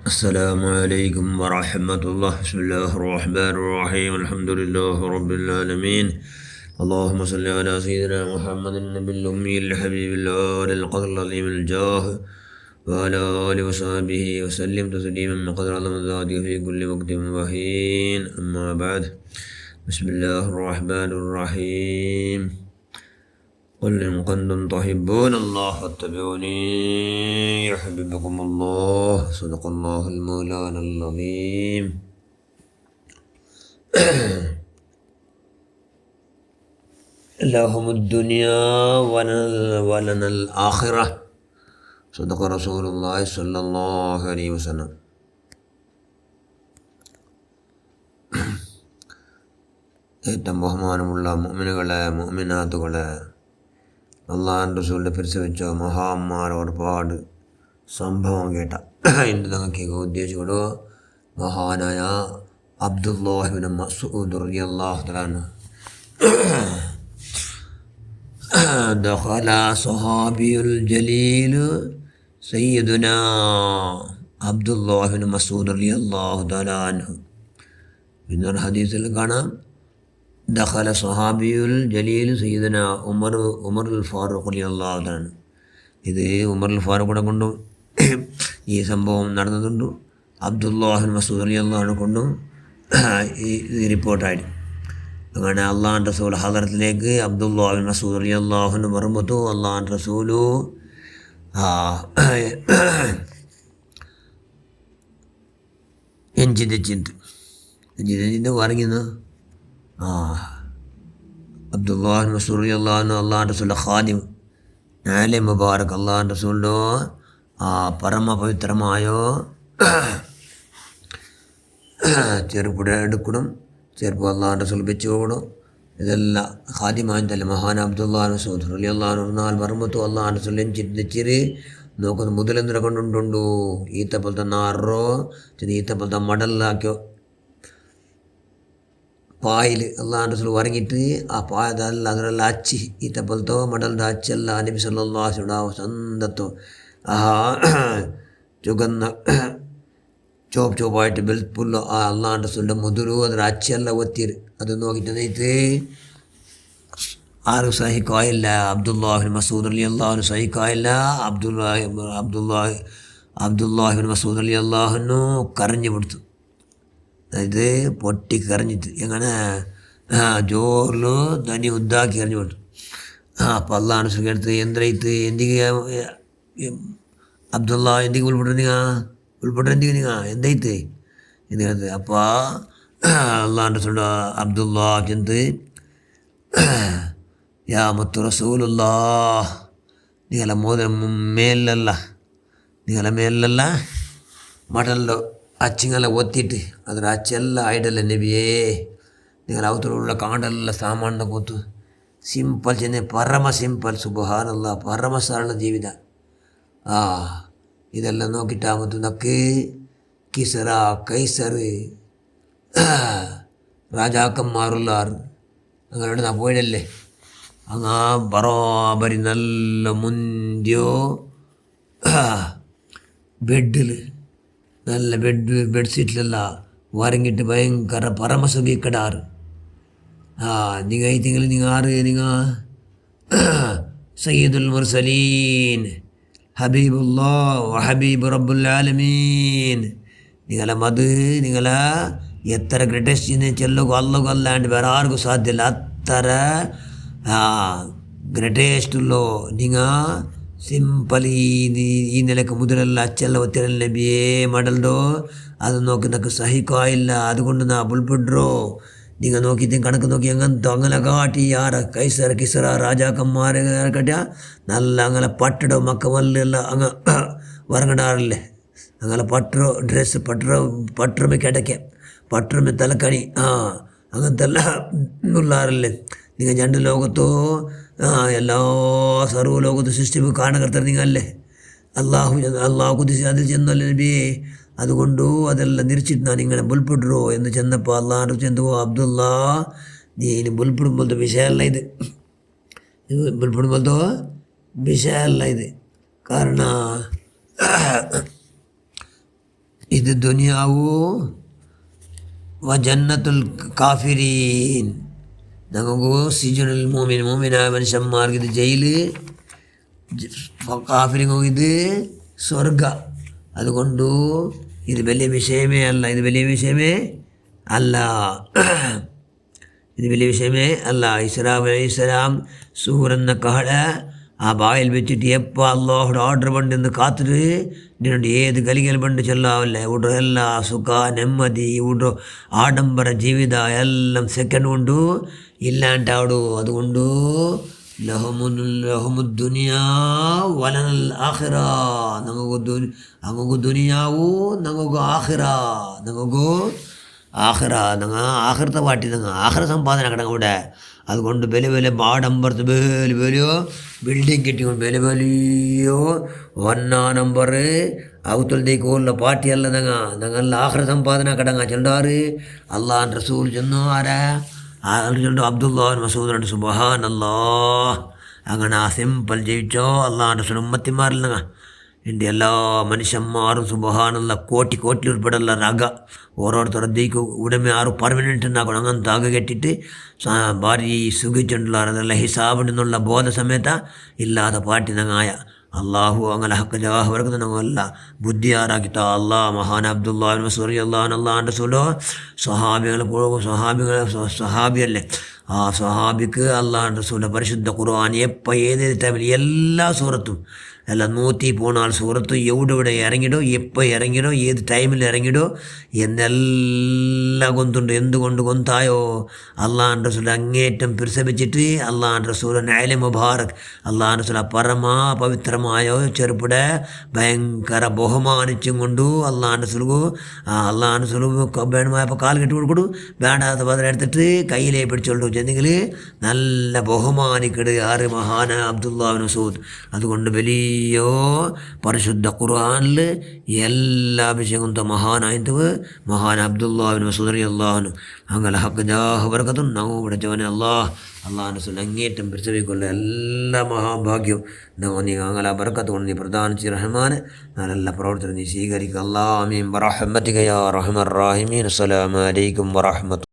السلام عليكم ورحمة الله. بسم الله الرحمن الرحيم. الحمد لله رب العالمين. اللهم صل على سيدنا محمد النبي الأمي الحبيب الآل القدر العظيم الجاه وعلى آله وصحبه وسلم تسليما بقدر عظم ذاته في كل وقت وحين. أما بعد. بسم الله الرحمن الرحيم. قل إن كنتم تحبون الله فاتبعوني يحببكم الله. صدق الله المولانا العظيم. لهم الدنيا ولنا الآخرة. صدق رسول الله صلى الله عليه وسلم. ഏറ്റവും ബഹുമാനമുള്ള മുഅ്മിനുകളെ മുഅ്മിനാത്തുകളെ, അള്ളാഹുവിൻ്റെ റസൂലിനെ പരിസവിച്ച മഹാന്മാർ ഒരുപാട് സംഭവം കേട്ട ഇന്ന് നിങ്ങൾക്ക് ഉദ്ദേശിക്കടോ മഹാനായ അബ്ദുല്ലാഹിബ്നു മസ്ഊദ് റളിയല്ലാഹു തആല അൻഹു ദഖല സ്വഹാബിയുൽ ജലീൽ സയ്യിദുനാ അബ്ദുല്ലാഹിബ്നു മസ്ഊദ് റളിയല്ലാഹു തആല അൻഹു. പിന്നൊരു ഹദീസിൽ കാണാം, ദഖല സ്വഹാബിയുൽ ജലീൽ സയ്യിദുന ഉമറുൽ ഫാറൂഖ് റളിയല്ലാഹു തആല. ഇത് ഉമറുൽ ഫാറൂഖിനെ കൊണ്ടും ഈ സംഭവം നടന്നതുണ്ട്, അബ്ദുല്ലാഹിബ്നു മസ്ഊദ് റളിയല്ലാഹു അൻഹു കൊണ്ടും ഈ റിപ്പോർട്ടായിട്ട്. അങ്ങനെ അള്ളാഹുവിൻ്റെ റസൂൽ ഹദറത്തിലേക്ക് അബ്ദുല്ലാഹിബ്നു മസ്ഊദ് റളിയല്ലാഹു അൻഹു വരുമ്പോൾ അള്ളാഹുവിൻ്റെ റസൂല് എഞ്ചിതെച്ചിട്ട് പറയുന്നു, അബ്ദുല്ലാഹിബ്നു മസ്ഊദ് റളിയല്ലാഹു അൻഹു അള്ളാഹുവിൻ്റെ റസൂലിൻ്റെ ഖാദിം നാലെ മുബാറക് അള്ളാഹുവിൻ്റെ റസൂലിൻ്റെ പരമപവിത്രമായോ ചെറുപ്പുട എടുക്കണം, ചെറുപ്പം അള്ളാഹുവിൻ്റെ റസൂൽ വെച്ച് പോകണം. ഇതെല്ലാം ഖാദിമായതല്ല മഹാൻ അബ്ദുല്ലാഹിബ്നു മസ്ഊദ് റളിയല്ലാഹു അൻഹു നാൾ വരുമ്പോൾ അള്ളാഹുവിൻ്റെ റസൂൽ എഞ്ചിരി നോക്കുന്നു. മുതലെന്തിനെ കൊണ്ടുണ്ടു ഈത്തപ്പോലത്തെ നാറോ ഈത്തപ്പോലത്തെ മടലിലാക്കിയോ പായിൽ അള്ളാഹുവിൻ്റെ റസൂൽ ഉറങ്ങിയിട്ട് ആ പായതല്ല അതിനെല്ലാം അച്ചി ഈത്തപ്പോലത്തോ മടലിൻ്റെ അച്ചല്ല നബി സല്ലല്ലാഹു അലൈഹി വസല്ലം സ്വന്തത്തോ ചുവന്ന ചോപ്പായിട്ട് വെളുപ്പുള്ള ആ അള്ളാഹുവിൻ്റെ റസൂലിൻ്റെ മുതുരു അതിൻ്റെ അച്ചല്ല ഒത്തിരി അത് നോക്കിയിട്ട് നെയ്ത്ത് ആരും സഹിക്കായില്ല. അബ്ദുല്ലാഹിബ്നു മസ്ഊദ് റളിയല്ലാഹു അൻഹു സഹിക്കായില്ല. അബ്ദുല്ലാഹിബ്നു മസ്ഊദ് റളിയല്ലാഹു അൻഹു കരഞ്ഞു കൊടുത്തു. അതായത് പൊട്ടി കരഞ്ഞിട്ട് എങ്ങനെ ജോറിൽ ധനി ഉദ്ദാക്കി കരഞ്ഞു കൊടുത്തു. അപ്പോൾ അള്ളാഹുവിൻ്റെ റസൂൽ എടുത്ത് എന്തായിട്ട് അബ്ദുള്ള എന്തെങ്കിലും ഉൾപ്പെട്ടിരുന്നീ എന്തായിട്ട് എന്ത്. അപ്പോൾ അള്ളാഹുവിൻ്റെ റസൂൽ അബ്ദുള്ള ചെന്ന് യാ മുത്തു റസൂലുള്ളാഹ് നിങ്ങളെ മേലല്ല മടലിലോ അച്ചിങ്ങെല്ലാം ഒത്തിയിട്ട് ಅದರ ಅಚ್ಚೆಲ್ಲ ಆಯ್ಡಲ್ಲ ನಬಿಯೇ നിങ്ങൾ അവത്തിലുള്ള കാണ്ടെಲ್ಲ സാമാനിനെ കൂത്തു സിമ്പിൾ ചെന്നെ പരമ സിമ്പിൾ സുബ്ഹാനല്ലാ പരമ സരള ജീവിത. ഇതെല്ലാം നോക്കിയിട്ടാകുമ്പോൾ നക്ക് കിസറ കൈസർ രാജാക്കന്മാരുള്ളാർ അങ്ങോട്ട് നാ പോയിടല്ലേ അങ്ങ് ബറാബരി നല്ല മുന്തിയോ ബെഡിൽ നല്ല ബെഡ്ഷീറ്റിലെല്ല വരങ്ങിട്ട് ഭയങ്കര പരമസുഖിക്കടാറ്. നിങ്ങൾ ഇതിങ്ങൾ നിങ്ങൾ ആറ് നിങ്ങൾ സയ്യിദുൽ മുർസലീൻ ഹബീബുല്ലാഹ് വഹബീബ് റബ്ബുൽ ആലമീൻ. നിങ്ങളെ മത് നിങ്ങളെ എത്ര ഗ്രേറ്റസ്റ്റ് ചെല്ലുകോ അല്ലകോ അല്ലാണ്ട് വേറെ ആർക്കും സാധ്യമല്ല. അത്ര ഗ്രേറ്റസ്റ്റുള്ളോ നിങ്ങൾ സിംപൽ ഈ നിലക്ക് മുതലെല്ലാം അച്ചെല്ലാം ഒത്തിരല്ല നബിയേ മടൽഡോ അത് നോക്കി നക്ക് സഹിക്കായില്ല. അതുകൊണ്ട് നാ ബുൾപിಡ್ರೋ നിങ്ങൾ നോക്കിയിട്ട് കണക്ക് നോക്കി എങ്ങനത്തോ അങ്ങനെ കാട്ടി ಯಾರ ಕೈಸರ ಕಿಸರ ರಾಜಾಕന്മാരെ കട്ടിയ നല്ല അങ്ങനെ പട്ടിടോ മക്കമല്ല അങ്ങ് വറങ്ങടാറില്ലേ അങ്ങനെ പട്ടറോ ഡ്രസ്സ് പട്ടറമേ കിടക്ക പട്ടറമേ തലക്കണി അങ്ങനത്തെല്ല നുള്ളാറില്ലേ. നിങ്ങൾ രണ്ട് ലോകത്തോ എല്ലാ സർവ്വ ലോകത്ത് സൃഷ്ടി കാണകർത്തർ നിങ്ങളല്ലേ അള്ളാഹു കുതിച്ച് അതിൽ ചെന്നല്ലേ നബിയേ. അതുകൊണ്ടു അതെല്ലാം നിരിച്ചിട്ട് ഞാൻ ഇങ്ങനെ ബുൾപിಡ್ರೋ എന്ന് ചെന്നപ്പോൾ അള്ളാഹു ചെന്തോ അബ്ദുല്ലാ നീ ഇനി ബുൾപിടുമ്പോഴത്തെ വിഷയമല്ല ഇത് ബുൾപിടുമ്പോഴത്തോ വിഷയമല്ല ഇത്. കാരണം ഇത് ദുനിയാവു വ ജന്നത്തുൽ കാഫിരീൻ. നമുക്ക് സിജനുൽ മൂമിനായ മനുഷ്യന്മാർക്ക് ഇത് ജയില്, കാഫിരിങ്ങോ ഇത് സ്വർഗ. അതുകൊണ്ട് ഇത് വലിയ വിഷയമേ അല്ല, ഇത് വലിയ വിഷയമേ അല്ല, ഇത് വലിയ വിഷയമേ അല്ല. ഇസ്രാഫ് അലൈഹിസ്സലാം സൂറെന്ന കാട ആ ബായിൽ വെച്ചിട്ട് എപ്പോൾ അള്ളാഹുടെ ഓർഡർ പണ്ടെന്ന് കാത്തിട്ട് ഇതിനുണ്ട് ഏത് കലികൾ പണ്ട് ചൊല്ലാവല്ലേ. ഇവിടെ എല്ലാ സുഖ ನೆಮ್ಮದಿ ഇവിടെ ആഡംബര ജീവിത എല്ലാം സെക്കൻഡ് കൊണ്ട് ഇല്ലാണ്ടാവു. അതുകൊണ്ട് ലഹുമുദ്ദുനിയാ വലനൽ ആഖിറ. നമുക്ക് ദുനിയാവു, നമുക്ക് ആഖിറ, നമുക്ക് ആഖിറ. ഞങ്ങൾ ആഖിറത്തെ പാട്ടി ഞങ്ങൾ ആഖിറ സമ്പാദന കിടങ്ങ ഇവിടെ. അതുകൊണ്ട് വലിയ വലിയ ആഡംബരത്ത് വലിയ വലിയ ബിൽഡിങ് കെട്ടിക്കൊണ്ട് വലിയ വലിയ 1 നമ്പർ അവത്തുലത്തേക്ക് ഉള്ള പാർട്ടിയല്ല ഞങ്ങൾ ആഖിറ സമ്പാദന കിടങ്ങ ചെല്ലാറ്. അള്ളാഹ് റസൂൽ ചെന്നു ആരാ ചൊല്ലു അബ്ദുല്ലാഹിബ്നു മസ്ഊദ് സുബ്ഹാനല്ലാഹ്. അങ്ങനെ ആ സിമ്പിൾ ജീവിച്ചോ അള്ളാഹ് റസൂൽ ഉമ്മത്തിമാരിൽ എൻ്റെ എല്ലാ മനുഷ്യന്മാരും സുബ്ഹാനല്ലാഹ് കോಟಿ ഉൾപ്പെടെയുള്ള രഗ ഓരോരുത്തരത്തേക്ക് ഉടമ ആറ് പെർമനൻറ്റ് ഉണ്ടാക്കണം. അങ്ങനത്തെ ആകെ കെട്ടിയിട്ട് ഭാരി സുഖിച്ചിട്ടുള്ള അതെല്ലാം ഹിസാബിനുള്ള ബോധ സമയത്ത ഇല്ലാത്ത പാട്ടി ഞങ്ങായ അള്ളാഹു അങ്ങനെ ഹക്ക് ജവാഹ് വർക്കുന്ന ഞങ്ങളല്ല ബുദ്ധിയാറാക്കിത്ത അള്ളാഹ്. മഹാൻ അബ്ദുല്ലാഹിബ്നു മസ്ഊദ് അള്ളാഹ് റസൂലോ സ്വഹാബിയല്ലേ. ആ സ്വഹാബിക്ക് അള്ളാഹ് റസൂലിൻ്റെ പരിശുദ്ധ ഖുർആൻ എപ്പോൾ ഏത് ടൈമിൽ എല്ലാ സൂറത്തും എല്ലാം 114 സൂറത്ത് എവിടെ ഇറങ്ങിടോ, എപ്പോൾ ഇറങ്ങിടോ, ഏത് ടൈമിൽ ഇറങ്ങിടോ എന്നെല്ലാം ഗൊന്തുണ്ട്. എന്തുകൊണ്ട് ഗൊന്തായോ? അള്ളാഹ് റസൂൽ അങ്ങേറ്റം പ്രസവിച്ചിട്ട് അള്ളാഹ് റസൂൽ നഅല മുബാറക് അള്ളാഹ് റസൂൽ പരമാ പവിത്രമായ ചെറുപ്പടെ ഭയങ്കര ബഹുമാനിച്ചും കൊണ്ടു അള്ളാഹ് റസൂൽ വേണമായപ്പോൾ കാൽ കെട്ടി കൊടുക്കടു, വേണ്ടാത്ത പത്രം എടുത്തിട്ട് കയ്യിലേ പിടിച്ചോളൂ ചെന്നെങ്കിൽ നല്ല ബഹുമാനിക്കട് ആറ് മഹാന അബ്ദുല്ലാഹിബ്നു മസ്ഊദ്. അതുകൊണ്ട് വലിയ പരിശുദ്ധ ഖുർആനിൽ എല്ലാ വിഷയങ്ങളും മഹാനായത് മഹാൻ അബ്ദുല്ലാഹിബ്നു മസ്ഊദ് റളിയല്ലാഹു അൻഹു. അങ്ങനെ ഹക്ക് ജാഹ് ബർക്കത്തും ನಾವು ಬಿಡಚವನೇ അള്ളാഹ് റസൂൽ അങ്ങേറ്റം പ്രസവിക്കുള്ള എല്ലാ മഹാഭാഗ്യവും നീ അങ്ങനെ ബർക്കത്ത് കൊണ്ട് നീ പ്രദാനിച്ച് റഹ്മാൻ നല്ല പ്രവർത്തനം നീ സ്വീകരിക്കുക. അല്ലാഹ് ആമീൻ ബിറഹ്മതിക യാ അർഹമർ റഹീമീൻ. അസ്സലാമു അലൈക്കും വറഹ്മത്തുള്ളാഹി.